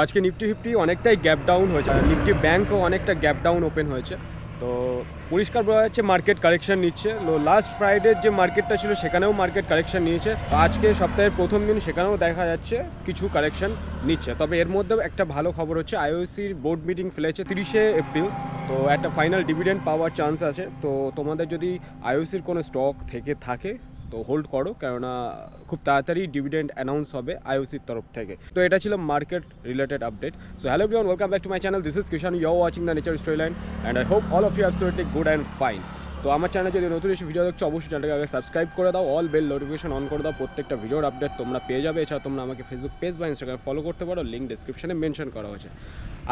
আজকে Nifty fifty অনেকটাই gap down হয়েছে, নিফটি ব্যাঙ্কও অনেকটা গ্যাপ ডাউন ওপেন হয়েছে। তো পরিষ্কার বোঝা যাচ্ছে মার্কেট কারেকশন নিচ্ছে। লাস্ট ফ্রাইডের যে মার্কেটটা ছিল সেখানেও মার্কেট কারেকশন নিয়েছে, আজকে সপ্তাহের প্রথম দিন সেখানেও দেখা যাচ্ছে কিছু কারেকশন নিচ্ছে। তবে এর মধ্যেও একটা ভালো খবর হচ্ছে আইওসির বোর্ড মিটিং ফেলেছে 30শে এপ্রিল, তো একটা ফাইনাল ডিভিডেন্ড পাওয়ার চান্স আছে। তো তোমাদের যদি আইওসির কোনো স্টক থেকে থাকে তো হোল্ড করো, কেননা খুব তাড়াতাড়ি ডিভিডেন্ড অ্যানাউন্স হবে আইওসির তরফ থেকে। তো এটা ছিল market related update. So hello everyone, welcome back to my channel. This is Kishan, you are watching the nature storyline and I hope all of you absolutely good and fine. তো আমার চ্যানেলে যদি নতুন এসে ভিডিও দেখছো অবশ্যই চ্যানেলটাকে আগে সাবস্ক্রাইব করে দাও, অল বেল নোটিফিকেশন অন করে দাও, প্রত্যেকটা ভিডিওর আপডেট তোমরা পেয়ে যাবে। এছাড়া তোমরা আমাকে ফেসবুক পেজ বা ইনস্টাগ্রামে ফলো করতে পারো, লিঙ্ক ডিসক্রিপশনে মেনশন করা হয়েছে।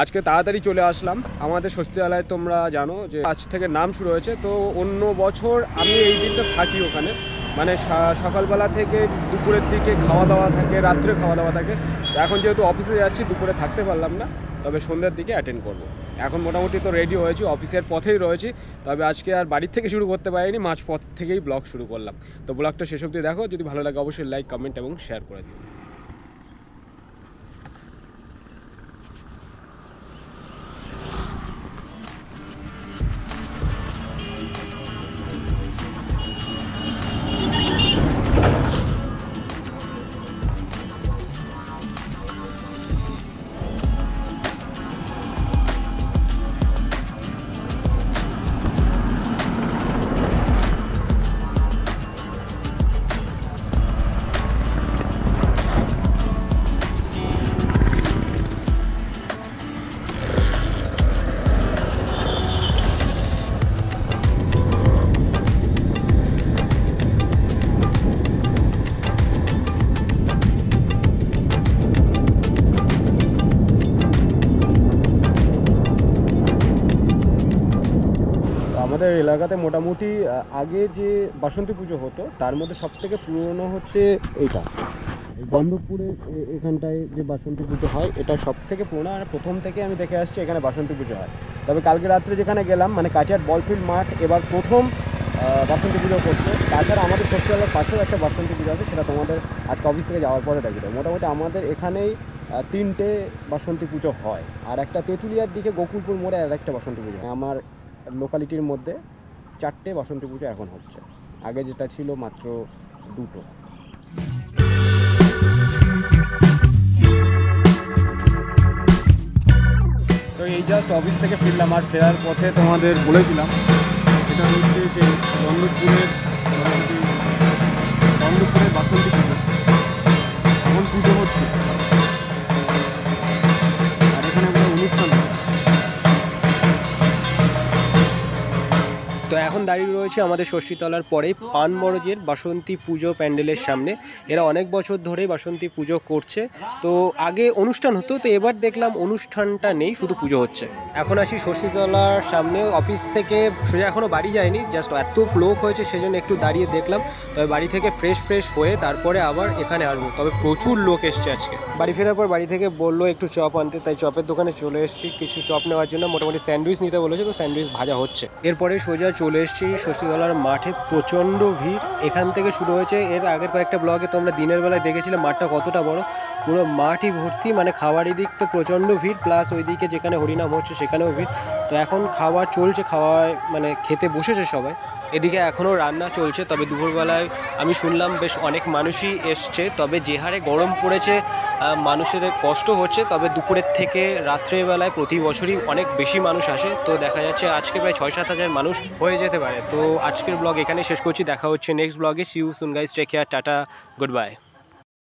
আজকে তাড়াতাড়ি চলে আসলাম আমাদের স্বস্তিআলয়ে। তোমরা জানো যে আজ থেকে নাম শুরু হয়েছে। তো অন্য বছর আমি এই দিনটা থাকি ওখানে, মানে সকালবেলা থেকে দুপুরের দিকে খাওয়া দাওয়া থাকে, রাত্রে খাওয়া দাওয়া থাকে। এখন যেহেতু অফিসে যাচ্ছি দুপুরে থাকতে পারলাম না, তবে সন্ধ্যার দিকে অ্যাটেন্ড করব। এখন মোটামুটি তো রেডি হয়েছি, অফিসের পথেই রয়েছি। তবে আজকে আর বাড়ির থেকে শুরু করতে পারিনি, মাঝপথ থেকেই ব্লগ শুরু করলাম। তো ব্লগটা শেষ অবধি দেখো, যদি ভালো লাগে অবশ্যই লাইক, কমেন্ট এবং শেয়ার করে দিও। আমাদের এলাকাতে মোটামুটি আগে যে বাসন্তী পুজো হতো তার মধ্যে সবথেকে পুরনো হচ্ছে এইটা, বন্ধপুরে এখানটায় যে বাসন্তী পুজো হয় এটা সবথেকে পুরনো। আর প্রথম থেকে আমি দেখে আসছি এখানে বাসন্তী পুজো হয়। তবে কালকে রাত্রে যেখানে গেলাম, মানে কাঠিয়ার বলফিল্ড মাঠ এবার প্রথম বাসন্তী পুজো করছে। তাছাড়া আমাদের স্বস্তিআলয়ের পাশেও একটা বাসন্তী পুজো আছে, সেটা তোমাদের আজকে অফিস থেকে যাওয়ার পরে দেখি। মোটামুটি আমাদের এখানেই 3টে বাসন্তী পুজো হয়, আর একটা তেঁতুলিয়ার দিকে গোকুলপুর মোড়ে আর একটা বাসন্তী পুজো হয়। আমার লোকালিটির মধ্যে 4টে বাসন্তী পুজো এখন হচ্ছে, আগে যেটা ছিল মাত্র 2টো। তো এই জাস্ট অফিস থেকে ফিরলাম, আর ফেরার পথে তোমাদের বলেছিলাম এটা হচ্ছে যে বন্ধপুরের বাসন্তী পুজো। এখন পুজো হচ্ছে আর এখানে একটা অনুষ্ঠান হয়। তো এখন দাঁড়িয়ে রয়েছে আমাদের ষষ্ঠীতলার পরেই পানমরজের বাসন্তী পুজো প্যান্ডেলের সামনে। এরা অনেক বছর ধরেই বাসন্তী পুজো করছে। তো আগে অনুষ্ঠান হতো, তো এবার দেখলাম অনুষ্ঠানটা নেই, শুধু পুজো হচ্ছে। এখন আসি ষষ্ঠীতলার সামনে, অফিস থেকে সোজা এখনও বাড়ি যায়নি, জাস্ট এত লোক হয়েছে সেজন্য একটু দাঁড়িয়ে দেখলাম। তবে বাড়ি থেকে ফ্রেশ হয়ে তারপরে আবার এখানে আসবো। তবে প্রচুর লোক এসছে আজকে। বাড়ি ফেরার পর বাড়ি থেকে বললো একটু চপ আনতে, তাই চপের দোকানে চলে এসেছি কিছু চপ নেওয়ার জন্য। মোটামুটি স্যান্ডউইচ নিতে বলেছে, তো স্যান্ডউইচ ভাজা হচ্ছে। এরপরে সোজা চলে এসেছি ষষ্ঠীতলার মাঠে, প্রচণ্ড ভিড়। এখান থেকে শুরু হয়েছে। এর আগের কয়েকটা ব্লগে তোমরা দিনের বেলায় দেখেছিলে মাঠটা কতটা বড়, পুরো মাঠই ভর্তি। মানে খাওয়ার দিক তো প্রচণ্ড ভিড়, প্লাস ওইদিকে যেখানে হরিনাম হচ্ছে সেখানেও ভিড়। তো এখন খাওয়া চলছে, মানে খেতে বসেছে সবাই। এদিকে এখনও রান্না চলছে। তবে দুপুরবেলায় আমি শুনলাম বেশ অনেক মানুষই এসছে। তবে যে হারে গরম পড়েছে মানুষের কষ্ট হচ্ছে। তবে দুপুরের থেকে রাত্রেবেলায় প্রতি বছরই অনেক বেশি মানুষ আসে। তো দেখা যাচ্ছে আজকে প্রায় 6-7 হাজার মানুষ হয়ে যেতে পারে। তো আজকের ব্লগ এখানে শেষ করছি, দেখা হচ্ছে নেক্সট ব্লগে। See you soon guys, take care, tata, good by.